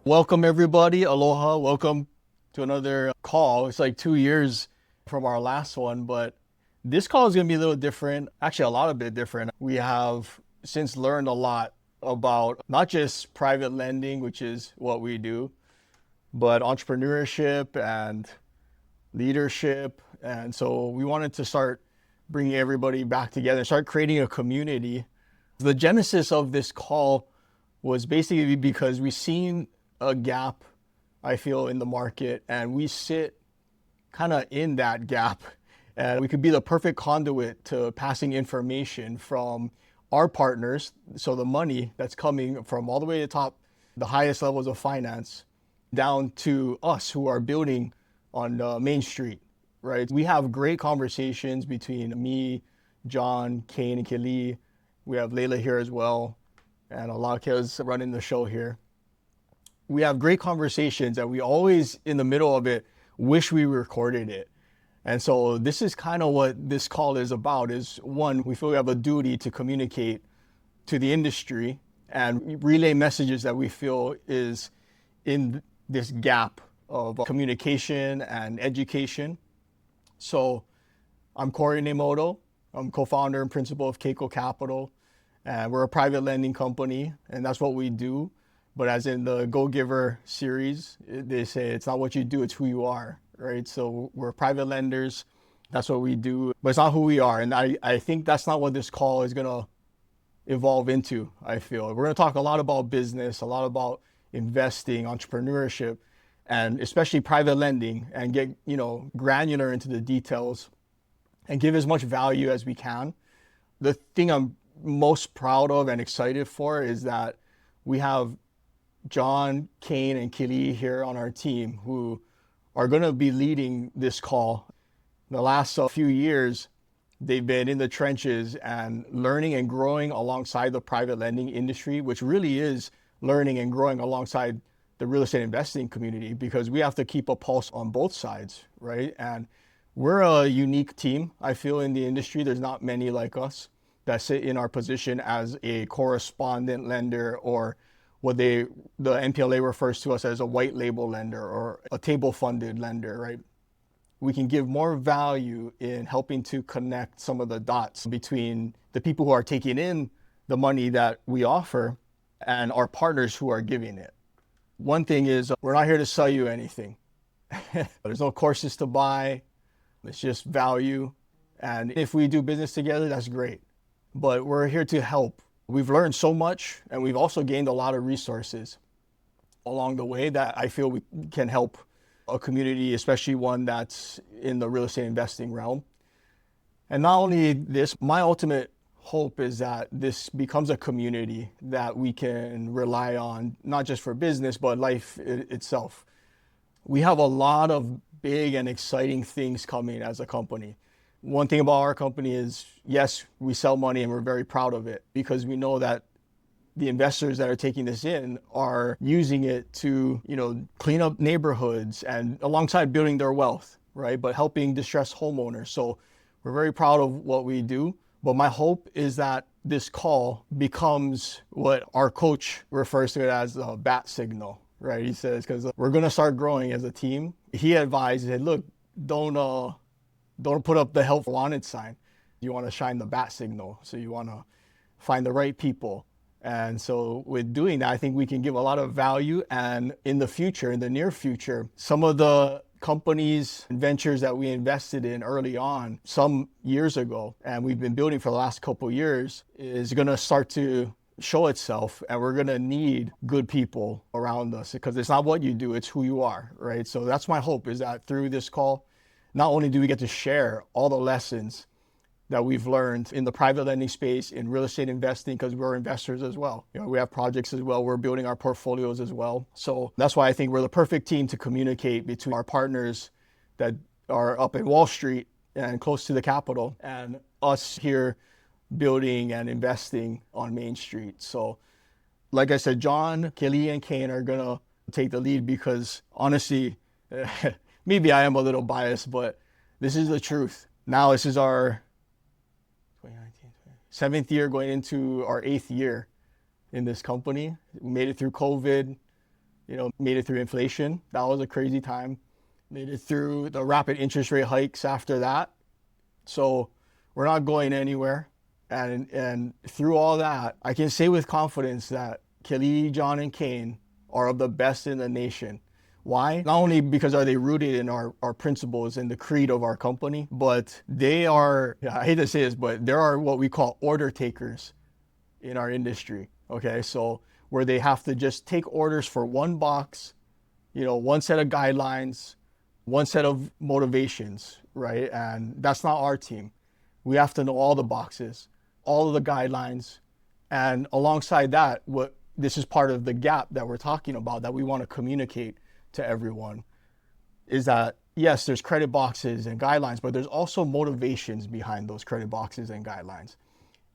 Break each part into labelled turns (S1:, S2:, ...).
S1: Welcome everybody. Aloha. Welcome to another call. It's like 2 years from our last one, but this call is going to be a little different. Actually, a lot of bit different. We have since learned a lot about not just private lending, which is what we do, but entrepreneurship and leadership. And so we wanted to start bringing everybody back together, start creating a community. The genesis of this call was basically because we've seen a gap, I feel, in the market, and we sit kind of in that gap. And we could be the perfect conduit to passing information from our partners, so the money that's coming from all the way to the top, the highest levels of finance, down to us who are building on Main Street, right? We have great conversations between me, John, Kane, and Keli'i. We have Layla here as well, and Alake is running the show here. We have great conversations that we always, in the middle of it, wish we recorded it. And so this is kind of what this call is about, is one, we feel we have a duty to communicate to the industry and relay messages that we feel is in this gap of communication and education. So I'm Cory Nemoto. I'm co-founder and principal of KÉCŌ Capital. And we're a private lending company, and that's what we do. But as in the Go Giver series, they say it's not what you do, it's who you are, right? So we're private lenders. That's what we do, but it's not who we are. And I think that's not what this call is going to evolve into, I feel. We're going to talk a lot about business, a lot about investing, entrepreneurship, and especially private lending, and get, granular into the details and give as much value as we can. The thing I'm most proud of and excited for is that we have John, Kane, and Keli'i here on our team who are going to be leading this call. The last few years, they've been in the trenches and learning and growing alongside the private lending industry, which really is learning and growing alongside the real estate investing community, because we have to keep a pulse on both sides, right? And we're a unique team, I feel, in the industry. There's not many like us that sit in our position as a correspondent lender, or what the NPLA refers to us as a white label lender or a table funded lender, right? We can give more value in helping to connect some of the dots between the people who are taking in the money that we offer and our partners who are giving it. One thing is, we're not here to sell you anything. There's no courses to buy. It's just value. And if we do business together, that's great. But we're here to help. We've learned so much, and we've also gained a lot of resources along the way that I feel we can help a community, especially one that's in the real estate investing realm. And not only this, my ultimate hope is that this becomes a community that we can rely on, not just for business, but life itself. We have a lot of big and exciting things coming as a company. One thing about our company is, yes, we sell money and we're very proud of it, because we know that the investors that are taking this in are using it to, clean up neighborhoods and alongside building their wealth, right? But helping distressed homeowners. So we're very proud of what we do. But my hope is that this call becomes what our coach refers to it as a bat signal, right? He says, because we're going to start growing as a team. He advised, he said, look, don't put up the help wanted sign. You want to shine the bat signal. So you want to find the right people. And so with doing that, I think we can give a lot of value. And in the future, in the near future, some of the companies and ventures that we invested in early on, some years ago, and we've been building for the last couple of years, is going to start to show itself. And we're going to need good people around us, because it's not what you do, it's who you are, right? So that's my hope, is that through this call, not only do we get to share all the lessons that we've learned in the private lending space, in real estate investing, because we're investors as well. We have projects as well. We're building our portfolios as well. So that's why I think we're the perfect team to communicate between our partners that are up in Wall Street and close to the capital, and us here building and investing on Main Street. So like I said, John, Keli'i, and Kane are going to take the lead, because honestly, maybe I am a little biased, but this is the truth. Now this is our 7th year, going into our 8th year in this company. We made it through COVID. made it through inflation. That was a crazy time. Made it through the rapid interest rate hikes after that. So we're not going anywhere. And through all that, I can say with confidence that Keli'i, John, and Kane are of the best in the nation. Why? Not only because are they rooted in our principles and the creed of our company, but they are, I hate to say this, but there are what we call order takers in our industry. Okay, so where they have to just take orders for one box, one set of guidelines, one set of motivations, right? And that's not our team. We have to know all the boxes, all of the guidelines, and alongside that, this is part of the gap that we're talking about that we want to communicate to everyone, is that yes, there's credit boxes and guidelines, but there's also motivations behind those credit boxes and guidelines.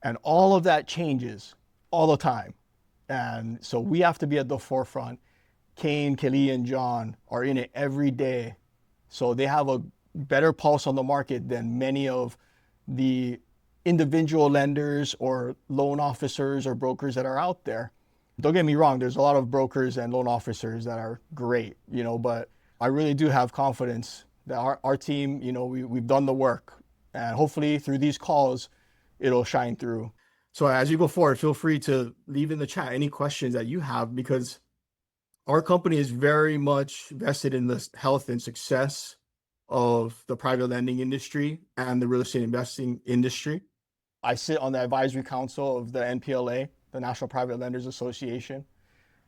S1: And all of that changes all the time. And so we have to be at the forefront. Kane, Keli'i, and John are in it every day. So they have a better pulse on the market than many of the individual lenders or loan officers or brokers that are out there. Don't get me wrong, there's a lot of brokers and loan officers that are great, but I really do have confidence that our team, we've done the work, and hopefully through these calls, it'll shine through. So as you go forward, feel free to leave in the chat any questions that you have, because our company is very much vested in the health and success of the private lending industry and the real estate investing industry. I sit on the advisory council of the NPLA, the National Private Lenders Association.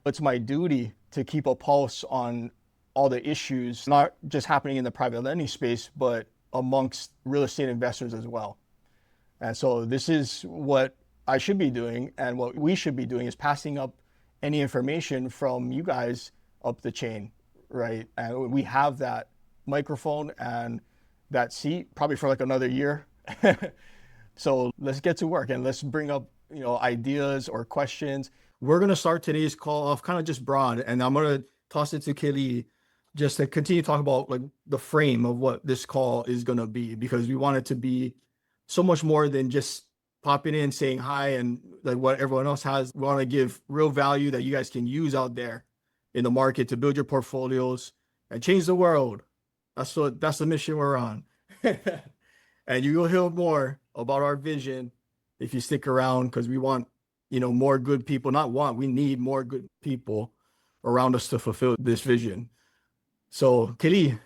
S1: It's my duty to keep a pulse on all the issues, not just happening in the private lending space, but amongst real estate investors as well. And so this is what I should be doing, and what we should be doing is passing up any information from you guys up the chain, right? And we have that microphone and that seat probably for like another year. So let's get to work and let's bring up, ideas or questions. We're going to start today's call off kind of just broad, and I'm going to toss it to Keli'i just to continue to talk about like the frame of what this call is going to be, because we want it to be so much more than just popping in, saying hi, and like what everyone else has. We want to give real value that you guys can use out there in the market to build your portfolios and change the world. That's the mission we're on. And you will hear more about our vision if you stick around, because we want, more good people, we need more good people around us to fulfill this vision. So Keli'i.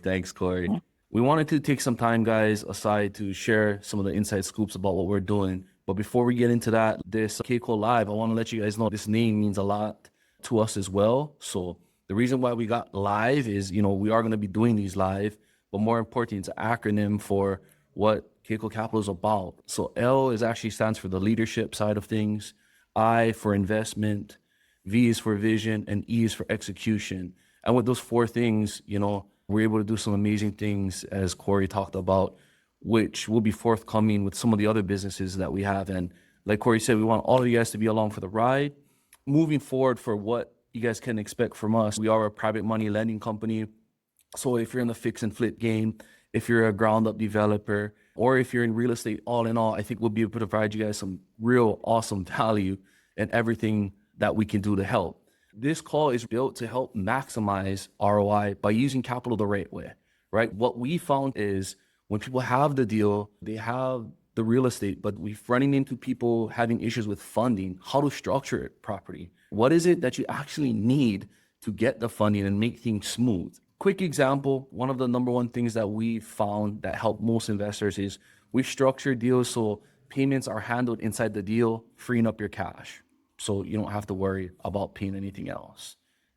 S2: Thanks, Cory. We wanted to take some time, guys, aside to share some of the inside scoops about what we're doing. But before we get into that, this KÉCŌ Live, I want to let you guys know this name means a lot to us as well. So the reason why we got live is, we are going to be doing these live, but more importantly, it's an acronym for what KÉCŌ Capital is about. So L actually stands for the leadership side of things, I for investment, V is for vision, and E is for execution. And with those four things, we're able to do some amazing things, as Cory talked about, which will be forthcoming with some of the other businesses that we have. And like Cory said, we want all of you guys to be along for the ride. Moving forward, for what you guys can expect from us, we are a private money lending company. So if you're in the fix and flip game, if you're a ground up developer, or if you're in real estate, all in all, I think we'll be able to provide you guys some real awesome value and everything that we can do to help. This call is built to help maximize ROI by using capital the right way, right? What we found is when people have the deal, they have the real estate, but we're running into people having issues with funding, how to structure it properly. What is it that you actually need to get the funding and make things smooth? Quick example, one of the number one things that we found that help most investors is we structure deals so payments are handled inside the deal, freeing up your cash. So you don't have to worry about paying anything else,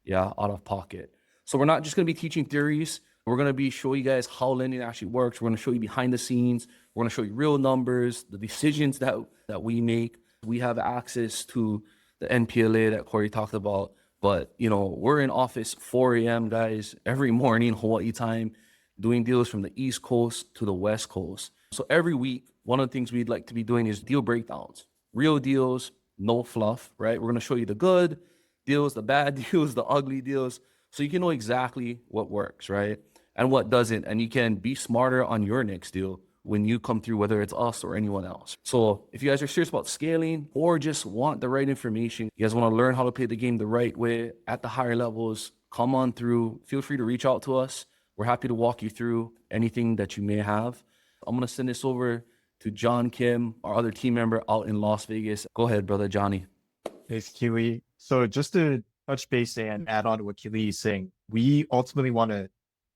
S2: out of pocket. So we're not just going to be teaching theories. We're going to be showing you guys how lending actually works. We're going to show you behind the scenes. We're going to show you real numbers, the decisions that we make. We have access to the NPLA that Cory talked about. But, we're in office 4 a.m., guys, every morning, Hawaii time, doing deals from the East Coast to the West Coast. So every week, one of the things we'd like to be doing is deal breakdowns, real deals, no fluff, right? We're going to show you the good deals, the bad deals, the ugly deals, so you can know exactly what works, right? And what doesn't. And you can be smarter on your next deal when you come through, whether it's us or anyone else. So if you guys are serious about scaling or just want the right information, you guys want to learn how to play the game the right way at the higher levels, come on through. Feel free to reach out to us. We're happy to walk you through anything that you may have. I'm going to send this over to John Kim, our other team member out in Las Vegas. Go ahead, brother Johnny.
S3: Thanks, Keli'i. So just to touch base and add on to what Keli'i is saying, we ultimately want to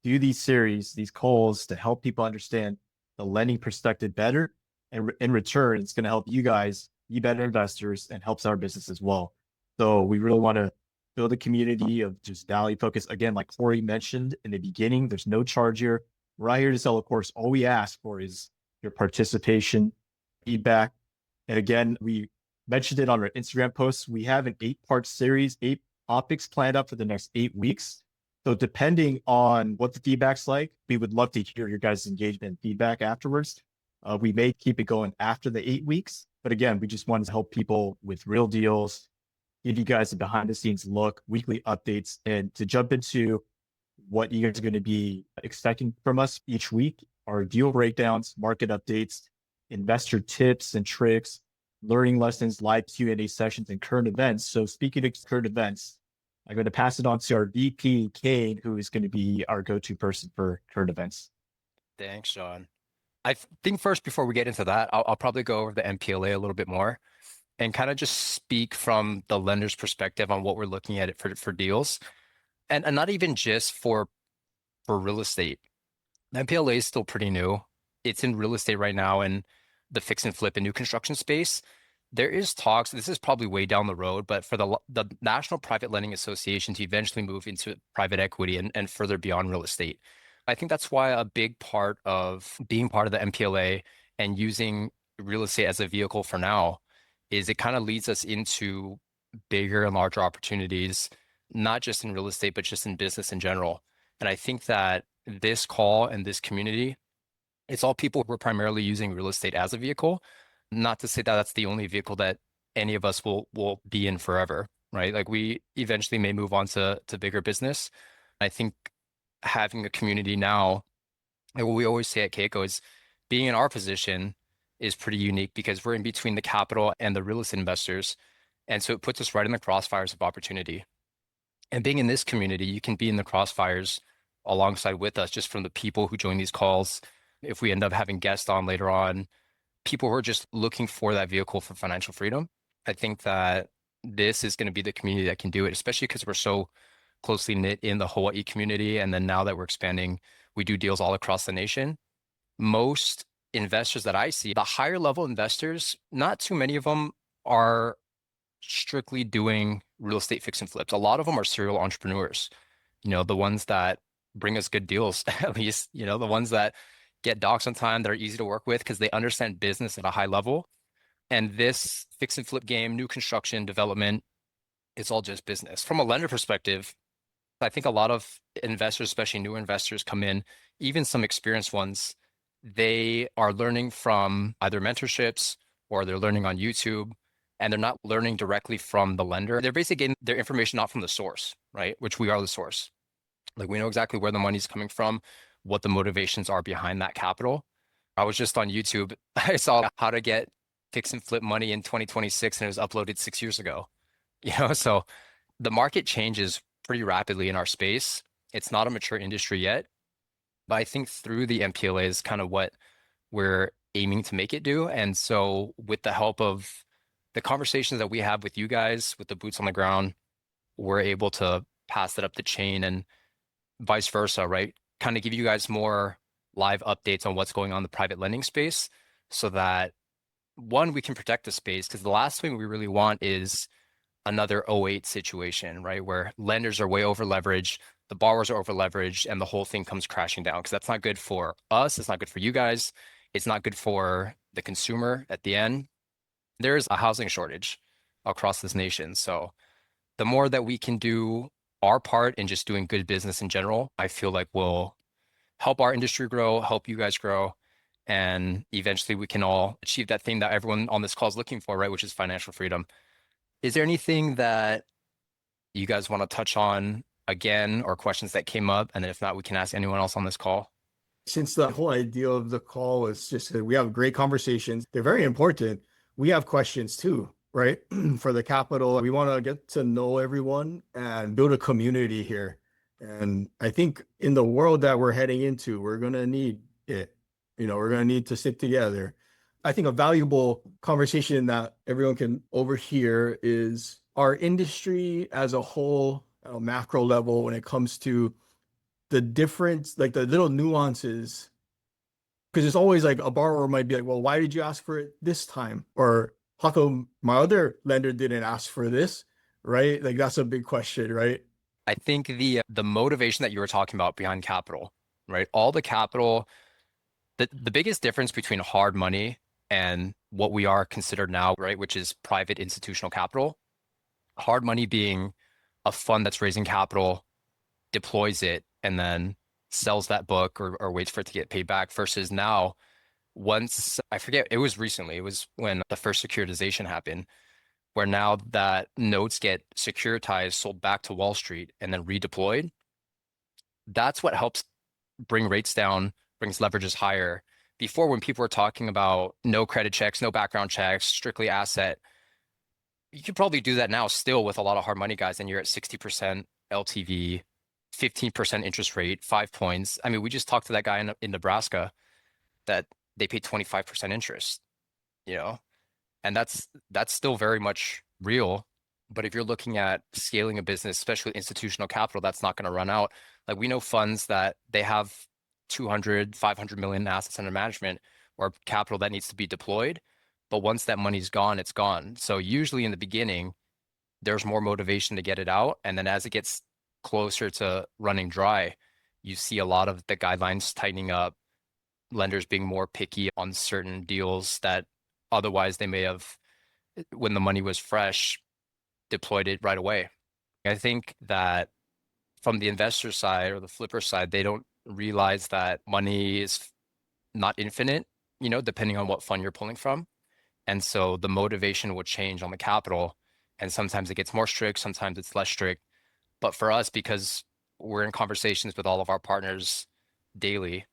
S3: do these series, these calls to help people understand the lending perspective better. And in return, it's going to help you guys be better investors and helps our business as well. So we really want to build a community of just value focus. Again, like Cory mentioned in the beginning, there's no charge here. We're not here to sell a course. All we ask for is your participation, feedback. And again, we mentioned it on our Instagram posts. We have an 8-part series, 8 topics planned up for the next 8 weeks. So depending on what the feedback's like, we would love to hear your guys' engagement and feedback afterwards. We may keep it going after the 8 weeks. But again, we just wanted to help people with real deals, give you guys a behind the scenes look, weekly updates, and to jump into what you guys are going to be expecting from us each week, our deal breakdowns, market updates, investor tips and tricks, learning lessons, live Q&A sessions, and current events. So speaking of current events, I'm going to pass it on to our VP, Kane, who is going to be our go-to person for current events.
S4: Thanks, Sean. I think first, before we get into that, I'll probably go over the NPLA a little bit more and kind of just speak from the lender's perspective on what we're looking at it for deals. And not even just for real estate. The NPLA is still pretty new. It's in real estate right now and the fix and flip and new construction space. There is talks, this is probably way down the road, but for the National Private Lending Association to eventually move into private equity and further beyond real estate. I think that's why a big part of being part of the NPLA and using real estate as a vehicle for now is it kind of leads us into bigger and larger opportunities, not just in real estate, but just in business in general. And I think that this call and this community, it's all people who are primarily using real estate as a vehicle. Not to say that that's the only vehicle that any of us will be in forever, right? Like we eventually may move on to bigger business. I think having a community now, like what we always say at KÉCŌ is being in our position is pretty unique because we're in between the capital and the real estate investors. And so it puts us right in the crossfires of opportunity. And being in this community, you can be in the crossfires alongside with us just from the people who join these calls. If we end up having guests on later on, people who are just looking for that vehicle for financial freedom, I think that this is going to be the community that can do it, especially because we're so closely knit in the Hawaii community. And then now that we're expanding, we do deals all across the nation. Most investors that I see, the higher level investors, not too many of them are strictly doing real estate fix and flips. A lot of them are serial entrepreneurs, the ones that bring us good deals, at least, the ones that get docs on time, that are easy to work with because they understand business at a high level. And this fix and flip game, new construction, development, it's all just business. From a lender perspective, I think a lot of investors, especially newer investors, come in, even some experienced ones, they are learning from either mentorships or they're learning on YouTube, and they're not learning directly from the lender. They're basically getting their information not from the source, right? Which we are the source. Like we know exactly where the money's coming from, what the motivations are behind that capital. I was just on YouTube. I saw how to get fix and flip money in 2026 and it was uploaded 6 years ago. So the market changes pretty rapidly in our space. It's not a mature industry yet, but I think through the MPLA is kind of what we're aiming to make it do. And so with the help of the conversations that we have with you guys, with the boots on the ground, we're able to pass that up the chain and vice versa, right? Kind of give you guys more live updates on what's going on in the private lending space so that one, we can protect the space, because the last thing we really want is another '08 situation, right? Where lenders are way over leveraged, the borrowers are over leveraged, and the whole thing comes crashing down, because that's not good for us. It's not good for you guys. It's not good for the consumer at the end. There's a housing shortage across this nation. So the more that we can do our part in just doing good business in general, I feel like will help our industry grow, help you guys grow, and eventually we can all achieve that thing that everyone on this call is looking for, right? Which is financial freedom. Is there anything that you guys want to touch on again, or questions that came up? And then if not, we can ask anyone else on this call.
S1: Since the whole idea of the call was just that we have great conversations, they're very important. We have questions too, right? For the capital, we want to get to know everyone and build a community here. And I think in the world that we're heading into, we're going to need it. We're going to need to sit together. I think a valuable conversation that everyone can overhear is our industry as a whole, at a macro level, when it comes to the difference, like the little nuances, because it's always like a borrower might be like, well, why did you ask for it this time? Or how come my other lender didn't ask for this? Right? Like that's a big question, right?
S4: I think the motivation that you were talking about behind capital, right? All the capital, the biggest difference between hard money and what we are considered now, right, which is private institutional capital. Hard money being a fund that's raising capital, deploys it, and then sells that book or waits for it to get paid back, versus now, once, I forget, it was recently, it was when the first securitization happened, where now that notes get securitized, sold back to Wall Street, and then redeployed. That's what helps bring rates down, brings leverages higher. Before, when people were talking about no credit checks, no background checks, strictly asset, you could probably do that now still with a lot of hard money guys, and you're at 60% LTV, 15% interest rate, 5 points. I mean, we just talked to that guy in Nebraska that they paid 25% interest, you know, and that's still very much real. But if you're looking at scaling a business, especially institutional capital, that's not going to run out. Like, we know funds that they have 200, 500 million assets under management or capital that needs to be deployed. But once that money's gone, it's gone. So usually in the beginning, there's more motivation to get it out. And then as it gets closer to running dry, you see a lot of the guidelines tightening up, lenders being more picky on certain deals that otherwise they may have, when the money was fresh, deployed it right away. I think that from the investor side or the flipper side, they don't realize that money is not infinite, depending on what fund you're pulling from. And so the motivation will change on the capital. And sometimes it gets more strict, sometimes it's less strict. But for us, because we're in conversations with all of our partners daily,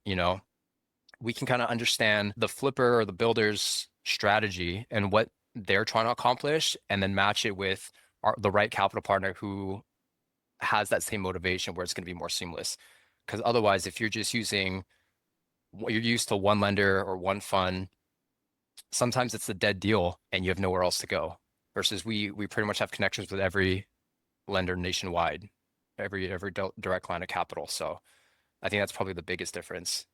S4: we can kind of understand the flipper or the builder's strategy and what they're trying to accomplish, and then match it with the right capital partner who has that same motivation where it's going to be more seamless. Because otherwise, if you're just using what you're used to one lender or one fund, sometimes it's a dead deal and you have nowhere else to go. Versus we pretty much have connections with every lender nationwide, every direct line of capital. So I think that's probably the biggest difference.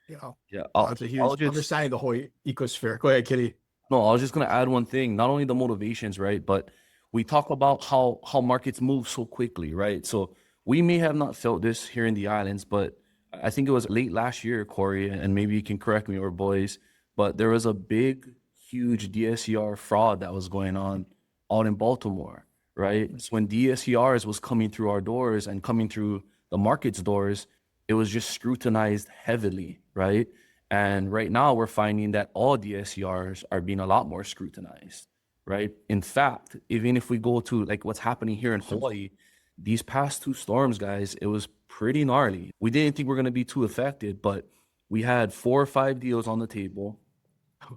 S1: Yeah.
S2: Yeah,
S1: That's a huge understanding the whole ecosphere. Go ahead, Keli'i.
S2: No, I was just gonna add one thing. Not only the motivations, right? But we talk about how markets move so quickly, right? So we may have not felt this here in the islands, but I think it was late last year, Corey, and maybe you can correct me or boys, but there was a big, huge DSCR fraud that was going on out in Baltimore, right? So when DSCRs was coming through our doors and coming through the market's doors, it was just scrutinized heavily, right? And right now we're finding that all DSCRs are being a lot more scrutinized, right? In fact, even if we go to like what's happening here in Hawaii, these past two storms, guys, it was pretty gnarly. We didn't think we're going to be too affected, but we had 4 or 5 deals on the table.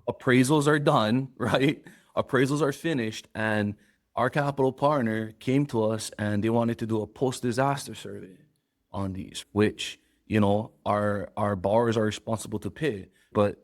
S2: Appraisals are done, right? Appraisals are finished, and our capital partner came to us and they wanted to do a post-disaster survey on these, which, our borrowers are responsible to pay. But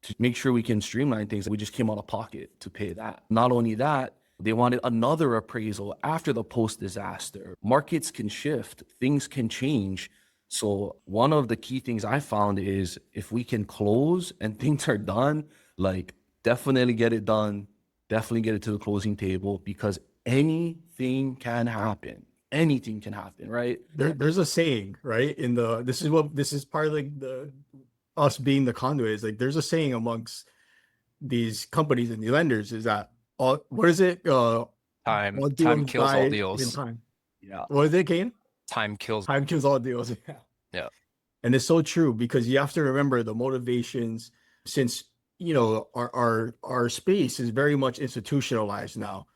S2: to make sure we can streamline things, we just came out of pocket to pay that. Not only that, they wanted another appraisal after the post-disaster. Markets can shift, things can change. So one of the key things I found is if we can close and things are done, like definitely get it done, definitely get it to the closing table, because anything can happen. Anything can happen, right?
S1: There's a saying, right? This is part of like us being the conduit, is like there's a saying amongst these companies and the lenders is that what is it?
S4: Time
S1: All deals
S4: kills all
S1: die in
S4: deals.
S1: time.
S2: Yeah.
S1: What is it, Kane?
S4: Time kills.
S1: Time kills all deals.
S4: Yeah.
S1: And it's so true, because you have to remember the motivations, since our space is very much institutionalized now.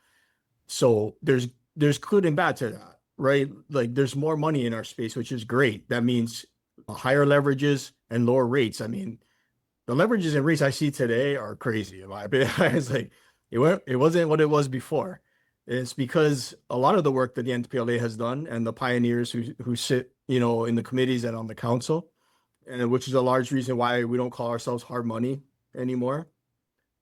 S1: So there's good and bad to that, right? Like there's more money in our space, which is great. That means higher leverages and lower rates. I mean, the leverages and rates I see today are crazy in my opinion. It's like it wasn't what it was before. It's because a lot of the work that the NPLA has done and the pioneers who sit, in the committees and on the council, and which is a large reason why we don't call ourselves hard money anymore.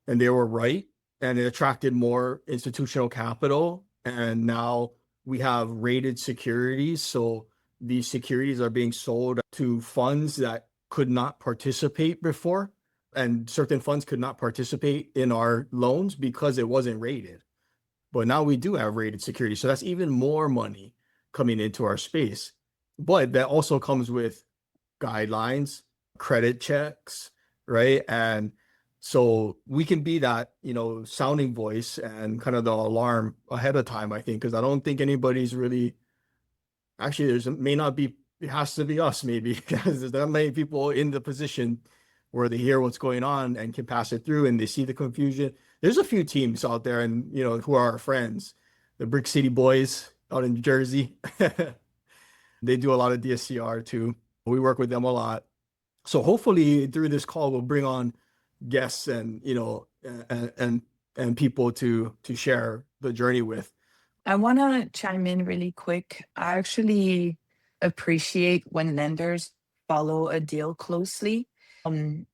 S1: And they were right, and it attracted more institutional capital. And now we have rated securities. So these securities are being sold to funds that could not participate before. And certain funds could not participate in our loans because it wasn't rated. But now we do have rated securities. So that's even more money coming into our space. But that also comes with guidelines, credit checks, right? And so we can be that, sounding voice and kind of the alarm ahead of time, I think, because I don't think anybody's really actually it has to be us maybe because there's not many people in the position where they hear what's going on and can pass it through and they see the confusion. There's a few teams out there and who are our friends, the Brick City Boys out in Jersey. They do a lot of DSCR too. We work with them a lot. So hopefully through this call we'll bring on guests and and people to share the journey with.
S5: I want to chime in really quick. I actually appreciate when lenders follow a deal closely,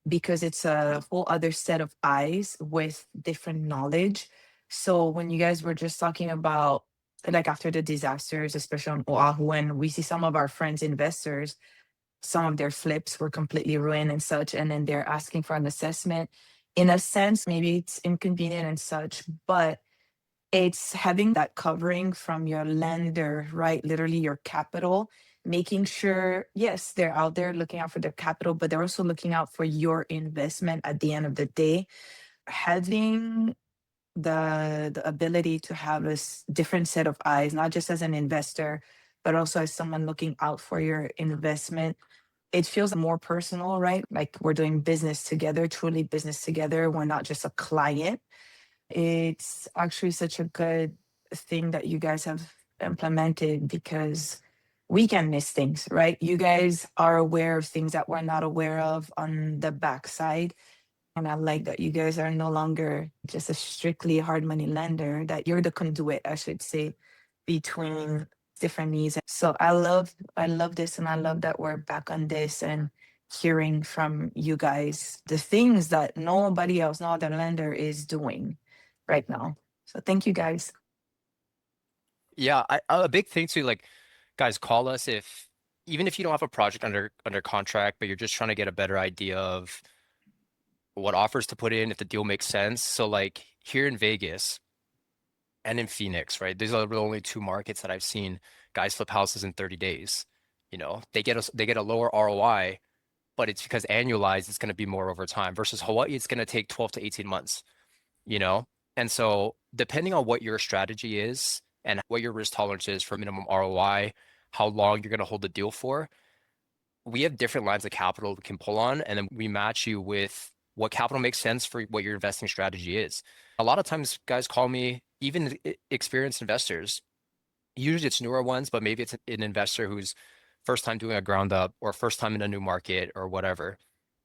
S5: because it's a whole other set of eyes with different knowledge. So when you guys were just talking about, like, after the disasters, especially on Oahu, and we see some of our friends investors, some of their flips were completely ruined and such, and then they're asking for an assessment. In a sense, maybe it's inconvenient and such, but it's having that covering from your lender, right? Literally your capital, making sure, yes, they're out there looking out for their capital, but they're also looking out for your investment at the end of the day. Having the ability to have a different set of eyes, not just as an investor, but also as someone looking out for your investment. It feels more personal, right? Like we're doing business together, truly business together. We're not just a client. It's actually such a good thing that you guys have implemented because we can miss things, right? You guys are aware of things that we're not aware of on the backside. And I like that you guys are no longer just a strictly hard money lender, that you're the conduit, I should say, between different needs. So I love this, and I love that we're back on this and hearing from you guys the things that nobody else, no other lender is doing right now. So thank you guys.
S4: Yeah, a big thing too, like, guys, call us even if you don't have a project under contract, but you're just trying to get a better idea of what offers to put in, if the deal makes sense. So like here in Vegas and in Phoenix, right? These are the only two markets that I've seen guys flip houses in 30 days. They get a lower ROI, but it's because annualized it's going to be more over time versus Hawaii, it's going to take 12 to 18 months, you know? And so depending on what your strategy is and what your risk tolerance is for minimum ROI, how long you're going to hold the deal for, we have different lines of capital we can pull on, and then we match you with what capital makes sense for what your investing strategy is. A lot of times guys call me, even experienced investors, usually it's newer ones, but maybe it's an investor who's first time doing a ground up or first time in a new market or whatever.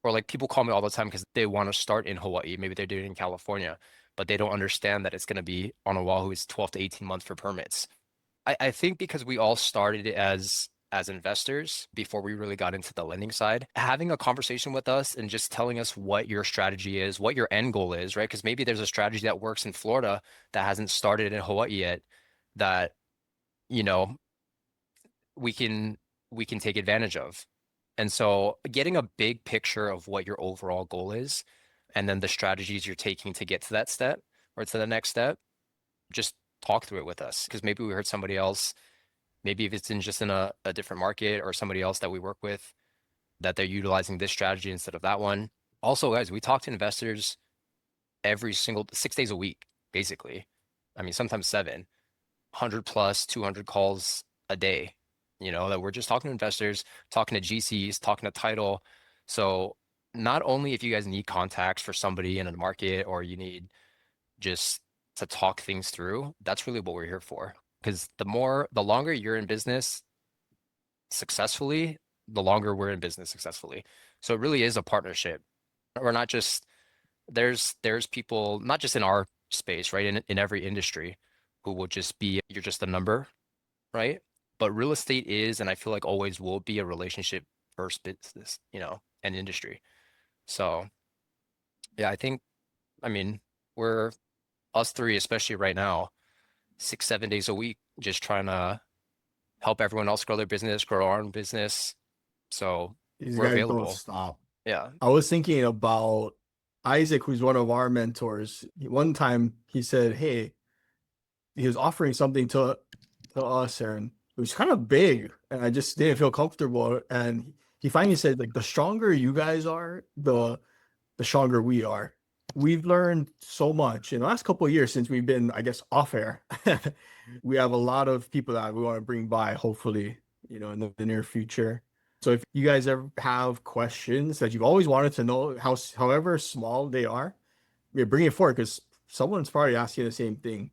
S4: Or like people call me all the time because they want to start in Hawaii. Maybe they're doing it in California, but they don't understand that it's going to be on Oahu is 12 to 18 months for permits. I think because we all started as investors before we really got into the lending side, having a conversation with us and just telling us what your strategy is, what your end goal is, right? Because maybe there's a strategy that works in Florida that hasn't started in Hawaii yet that, you know, we can take advantage of. And so getting a big picture of what your overall goal is and then the strategies you're taking to get to that step or to the next step, just talk through it with us. Because maybe we heard somebody else, maybe if it's in a different market or somebody else that we work with, that they're utilizing this strategy instead of that one. Also, guys, we talk to investors every single 6 days a week, basically. I mean, sometimes 700 plus 200 calls a day, that we're just talking to investors, talking to GCs, talking to title. So not only if you guys need contacts for somebody in a market or you need just to talk things through, that's really what we're here for. Because the longer you're in business successfully, the longer we're in business successfully. So it really is a partnership. We're not just there's people not just in our space, right? In every industry who will just be you're just a number, right? But real estate is, and I feel like always will be a relationship first business, and industry. So yeah, I mean, we're us three, especially right now, 6, 7 days a week, just trying to help everyone else grow their business, grow our own business. So
S1: These
S4: we're
S1: guys don't
S4: available.
S1: stop.
S4: Yeah.
S1: I was thinking about Isaac, who's one of our mentors. One time he said, "Hey," he was offering something to us, and it was kind of big, and I just didn't feel comfortable. And he finally said, like, the stronger you guys are, the stronger we are. We've learned so much in the last couple of years since we've been, I guess, off air. We have a lot of people that we want to bring by, hopefully, in the near future. So if you guys ever have questions that you've always wanted to know, however small they are, yeah, bring it forward because someone's probably asking the same thing.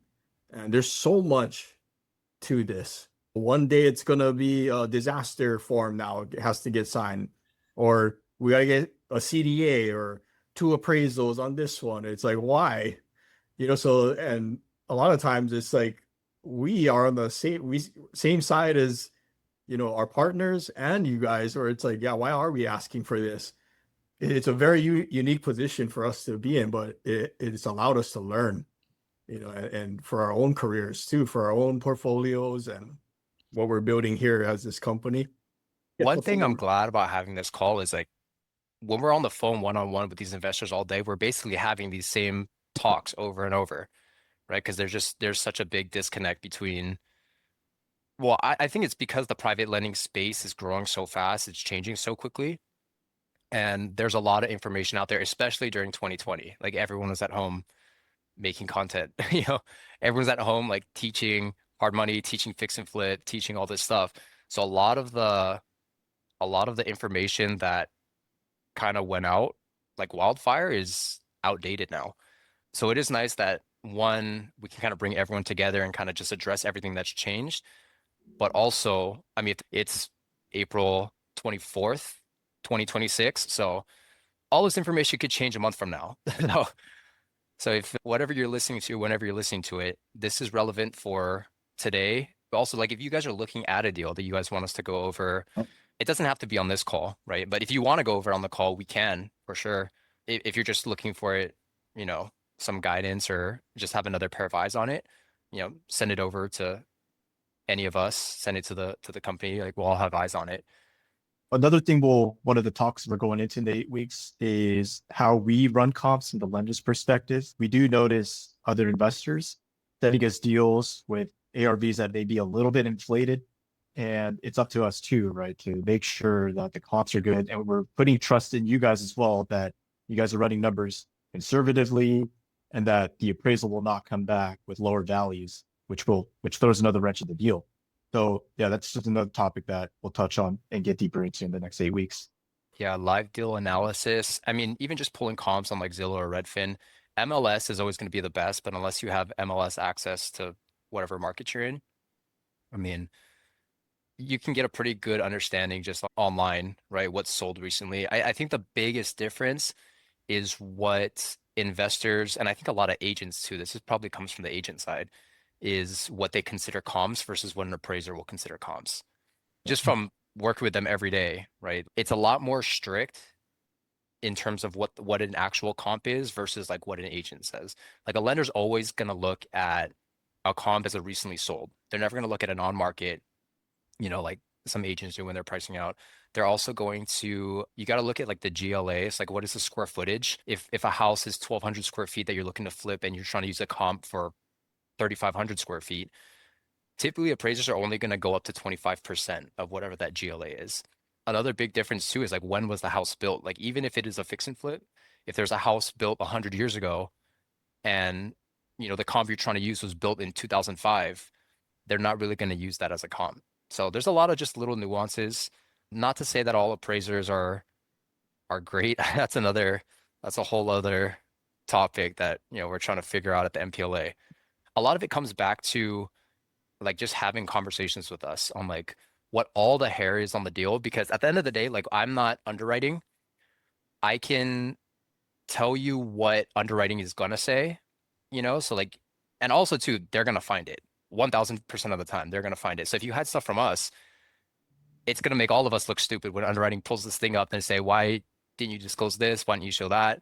S1: And there's so much to this. One day it's gonna be a disaster form now. It has to get signed, or we gotta get a CDA or two appraisals on this one. It's like, why? So, and a lot of times it's like we are on the same side as our partners and you guys, or it's like, yeah, why are we asking for this? It's a very unique position for us to be in, but it's allowed us to learn, and for our own careers too, for our own portfolios and what we're building here as this company.
S4: One thing I'm glad about having this call is like when we're on the phone one-on-one with these investors all day, we're basically having these same talks over and over, right? Because there's such a big disconnect between, well, I think it's because the private lending space is growing so fast, it's changing so quickly. And there's a lot of information out there, especially during 2020. Like everyone was at home making content, everyone's at home like teaching hard money, teaching fix and flip, teaching all this stuff. So a lot of the information that kind of went out like wildfire is outdated now. So it is nice that one, we can kind of bring everyone together and kind of just address everything that's changed. But also, I mean, it's April 24th, 2026. So all this information could change a month from now. No. So if whatever you're listening to, whenever you're listening to it, this is relevant for today. But also, like if you guys are looking at a deal that you guys want us to go over, it doesn't have to be on this call, right? But if you want to go over on the call, we can for sure. If you're just looking for it, some guidance or just have another pair of eyes on it, send it over to any of us, send it to the company. Like we'll all have eyes on it.
S3: Another thing one of the talks we're going into in the 8 weeks is how we run comps from the lender's perspective. We do notice other investors sending us deals with ARVs that may be a little bit inflated. And it's up to us too, right, to make sure that the comps are good. And we're putting trust in you guys as well, that you guys are running numbers conservatively and that the appraisal will not come back with lower values, which throws another wrench in the deal. So yeah, that's just another topic that we'll touch on and get deeper into in the next 8 weeks.
S4: Yeah, live deal analysis. I mean, even just pulling comps on like Zillow or Redfin, MLS is always going to be the best, but unless you have MLS access to whatever market you're in, I mean, you can get a pretty good understanding just online, right? What's sold recently. I think the biggest difference is what investors, and I think a lot of agents too, this is probably comes from the agent side, is what they consider comps versus what an appraiser will consider comps. Just from working with them every day, right? It's a lot more strict in terms of what an actual comp is versus like what an agent says. Like a lender's always going to look at a comp as a recently sold. They're never going to look at an on market, like some agents do when they're pricing out. They're also going to, you got to look at like the GLAs, like what is the square footage? If a house is 1,200 square feet that you're looking to flip and you're trying to use a comp for 3,500 square feet, typically appraisers are only going to go up to 25% of whatever that GLA is. Another big difference too is like when was the house built? Like even if it is a fix and flip, if there's a house built 100 years ago and the comp you're trying to use was built in 2005, they're not really going to use that as a comp. So there's a lot of just little nuances. Not to say that all appraisers are great. That's a whole other topic that we're trying to figure out at the NPLA. A lot of it comes back to like just having conversations with us on like what all the hair is on the deal, because at the end of the day, like I'm not underwriting. I can tell you what underwriting is gonna say, so like, and also too, they're gonna find it 1000% of the time. They're gonna find it. So if you had stuff from us, it's gonna make all of us look stupid when underwriting pulls this thing up and say, why didn't you disclose this? Why didn't you show that?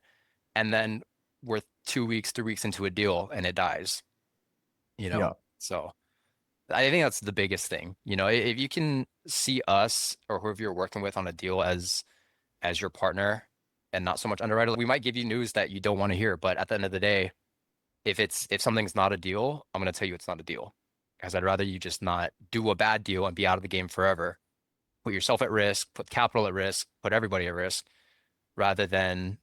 S4: And then we're 2 weeks, 3 weeks into a deal and it dies,
S3: Yeah.
S4: So I think that's the biggest thing. If you can see us or whoever you're working with on a deal as your partner and not so much underwriter, we might give you news that you don't want to hear, but at the end of the day, if something's not a deal, I'm going to tell you it's not a deal, because I'd rather you just not do a bad deal and be out of the game forever, put yourself at risk, put capital at risk, put everybody at risk, rather than,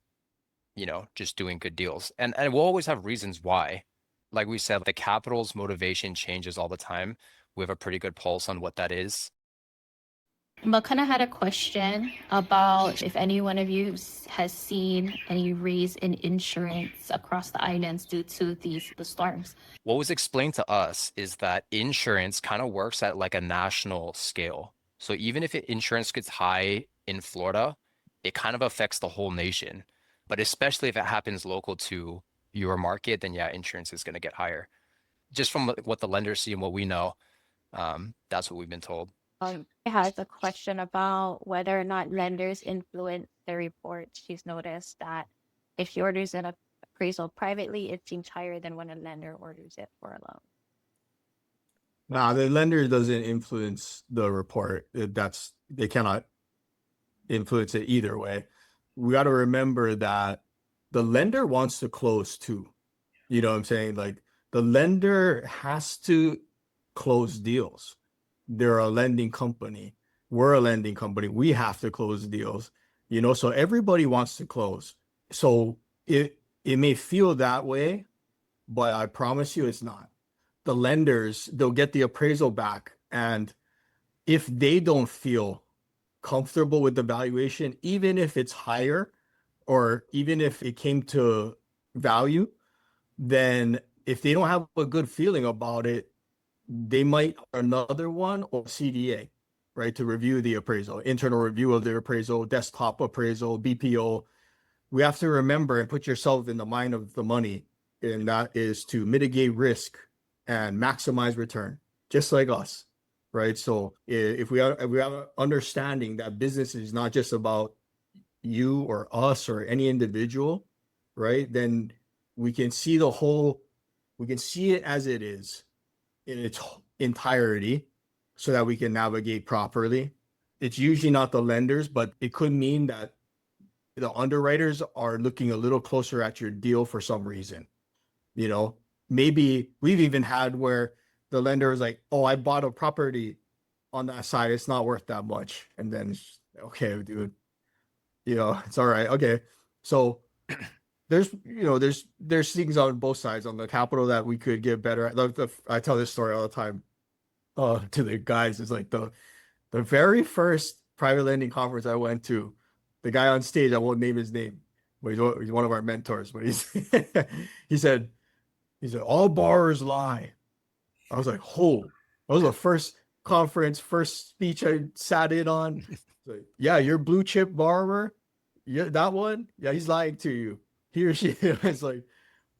S4: just doing good deals. And we'll always have reasons why. Like we said, the capital's motivation changes all the time. We have a pretty good pulse on what that is.
S6: But kind of had a question about if any one of you has seen any raise in insurance across the islands due to the storms.
S4: What was explained to us is that insurance kind of works at like a national scale. So even if insurance gets high in Florida, it kind of affects the whole nation. But especially if it happens local to your market, then yeah, insurance is going to get higher. Just from what the lenders see and what we know, that's what we've been told.
S6: Has a question about whether or not lenders influence the report. She's noticed that if she orders an appraisal privately, it seems higher than when a lender orders it for a loan.
S1: Nah, the lender doesn't influence the report. They cannot influence it either way. We got to remember that the lender wants to close too. You know what I'm saying? Like the lender has to close deals. They're a lending company. We're a lending company. We have to close deals, so everybody wants to close. So it may feel that way, but I promise you it's not. The lenders, they'll get the appraisal back. And if they don't feel comfortable with the valuation, even if it's higher, or even if it came to value, then if they don't have a good feeling about it, they might another one or CDA, right, to review the appraisal, internal review of the appraisal, desktop appraisal, BPO. We have to remember and put yourself in the mind of the money, and that is to mitigate risk and maximize return, just like us, right? So if we have an understanding that business is not just about you or us or any individual, right, then we can see it as it is in its entirety so that we can navigate properly. It's usually not the lenders, but it could mean that the underwriters are looking a little closer at your deal for some reason. Maybe we've even had where the lender is like, oh, I bought a property on that side, it's not worth that much. And then, okay, dude, it's all right. Okay. So there's things on both sides on the capital that we could get better at. I tell this story all the time to the guys. It's like the very first private lending conference I went to, the guy on stage, I won't name his name, but he's one of our mentors, but he said all borrowers lie. I was like, oh, that was the first speech I sat in on. Like, yeah, your blue chip borrower, yeah, that one, yeah, he's lying to you. He or she is like,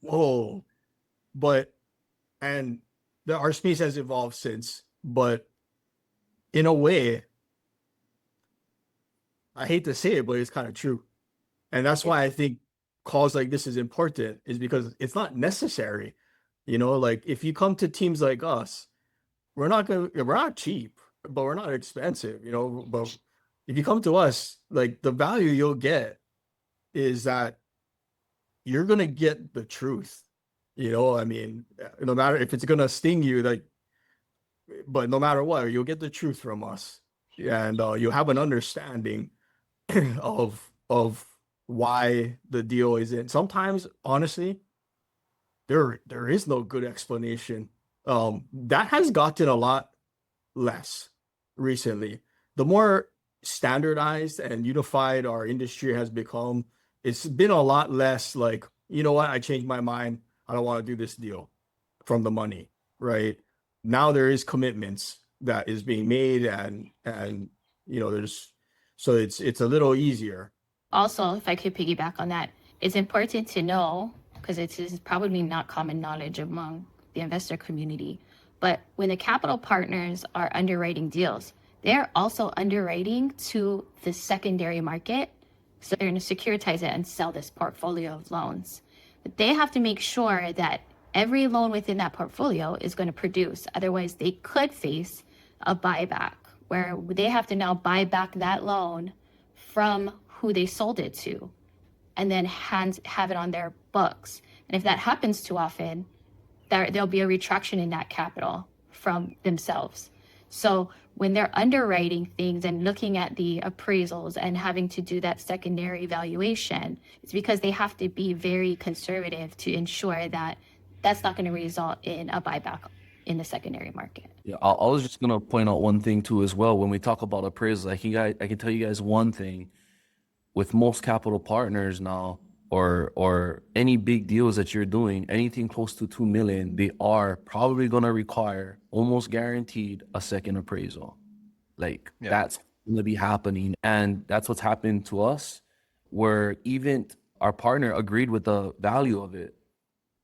S1: whoa. And our space has evolved since, but in a way, I hate to say it, but it's kind of true. And that's why I think calls like this is important, is because it's not necessary. Like if you come to teams like us, we're not cheap, but we're not expensive, but if you come to us, like the value you'll get is that you're going to get the truth. I mean, no matter if it's going to sting you, but no matter what, you'll get the truth from us, and you'll have an understanding of why the deal isn't. Sometimes, honestly, there is no good explanation. That has gotten a lot less recently. The more standardized and unified our industry has become, it's been a lot less like, you know what, I changed my mind, I don't want to do this deal from the money, right? Now there is commitments that is being made, and there's, so it's a little easier.
S6: Also, if I could piggyback on that, it's important to know, because it is probably not common knowledge among the investor community, but when the capital partners are underwriting deals, they're also underwriting to the secondary market. So they're going to securitize it and sell this portfolio of loans. But they have to make sure that every loan within that portfolio is going to produce. Otherwise, they could face a buyback where they have to now buy back that loan from who they sold it to and then have it on their books. And if that happens too often, there'll be a retraction in that capital from themselves. So when they're underwriting things and looking at the appraisals and having to do that secondary valuation, it's because they have to be very conservative to ensure that that's not going to result in a buyback in the secondary market.
S2: Yeah, I was just gonna point out one thing too as well. When we talk about appraisals, I can tell you guys one thing. With most capital partners now, or any big deals that you're doing, anything close to 2 million, they are probably gonna require, almost guaranteed, a second appraisal. Like that's gonna be happening, and that's what's happened to us, where even our partner agreed with the value of it,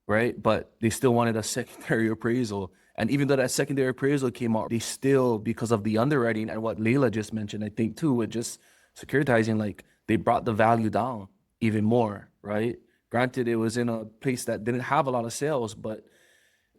S2: right? But they still wanted a secondary appraisal. And even though that secondary appraisal came out, they still, because of the underwriting and what Layla just mentioned, I think too, with just securitizing, like they brought the value down even more, right? Granted, it was in a place that didn't have a lot of sales, but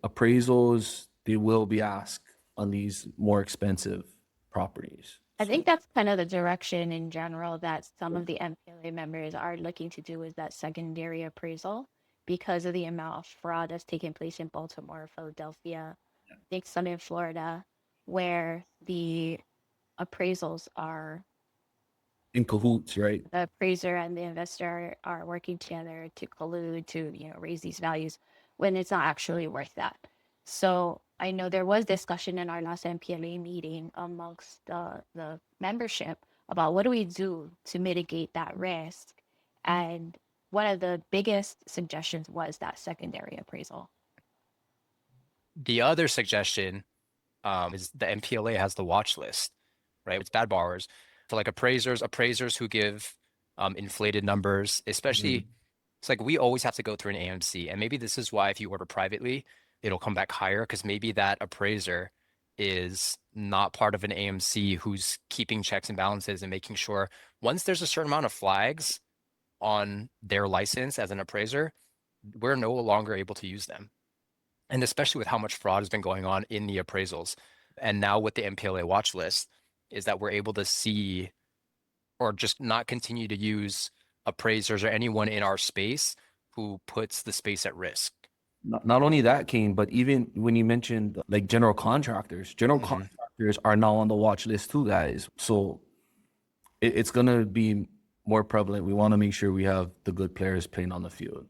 S2: appraisals, they will be asked on these more expensive properties.
S6: I think that's kind of the direction in general that some of the NPLA members are looking to do, is that secondary appraisal, because of the amount of fraud that's taking place in Baltimore, Philadelphia, I think some in Florida, where the appraisals are
S2: In cahoots, right?
S6: the appraiser and the investor are working together to collude to, raise these values when it's not actually worth that. So I know there was discussion in our last NPLA meeting amongst the membership about what do we do to mitigate that risk. And one of the biggest suggestions was that secondary appraisal.
S4: The other suggestion is the NPLA has the watch list, right? It's bad borrowers. So like appraisers who give inflated numbers, especially it's like we always have to go through an AMC. And maybe this is why if you order privately, it'll come back higher, because maybe that appraiser is not part of an AMC who's keeping checks and balances and making sure once there's a certain amount of flags on their license as an appraiser, we're no longer able to use them. And especially with how much fraud has been going on in the appraisals. And now with the NPLA watch list, is that we're able to see or just not continue to use appraisers or anyone in our space who puts the space at risk.
S2: Not only that, Kane, but even when you mentioned like general contractors are now on the watch list too, guys. So it's going to be more prevalent. We want to make sure we have the good players playing on the field.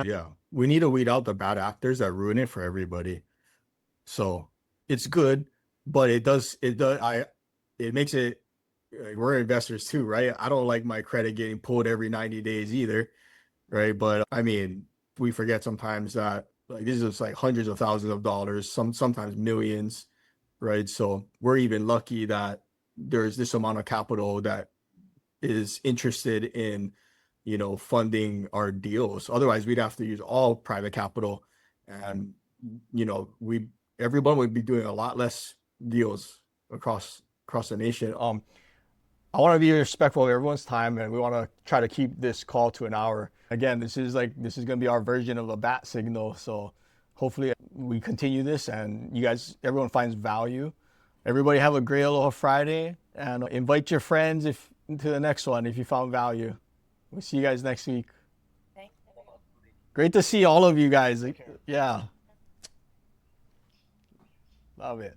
S1: Yeah, we need to weed out the bad actors that ruin it for everybody. So it's good, but it makes it, we're investors too, right? I don't like my credit getting pulled every 90 days either, right? But I mean, we forget sometimes that like this is like hundreds of thousands of dollars, sometimes millions, right? So we're even lucky that there's this amount of capital that is interested in funding our deals. Otherwise, we'd have to use all private capital, and everyone would be doing a lot less deals across the nation. I want to be respectful of everyone's time, and we want to try to keep this call to an hour. Again, this is going to be our version of a bat signal. So hopefully we continue this and everyone finds value. Everybody have a great Aloha Friday, and invite your friends to the next one if you found value. We'll see you guys next week.
S6: Thanks.
S1: Great to see all of you guys. Yeah. Love it.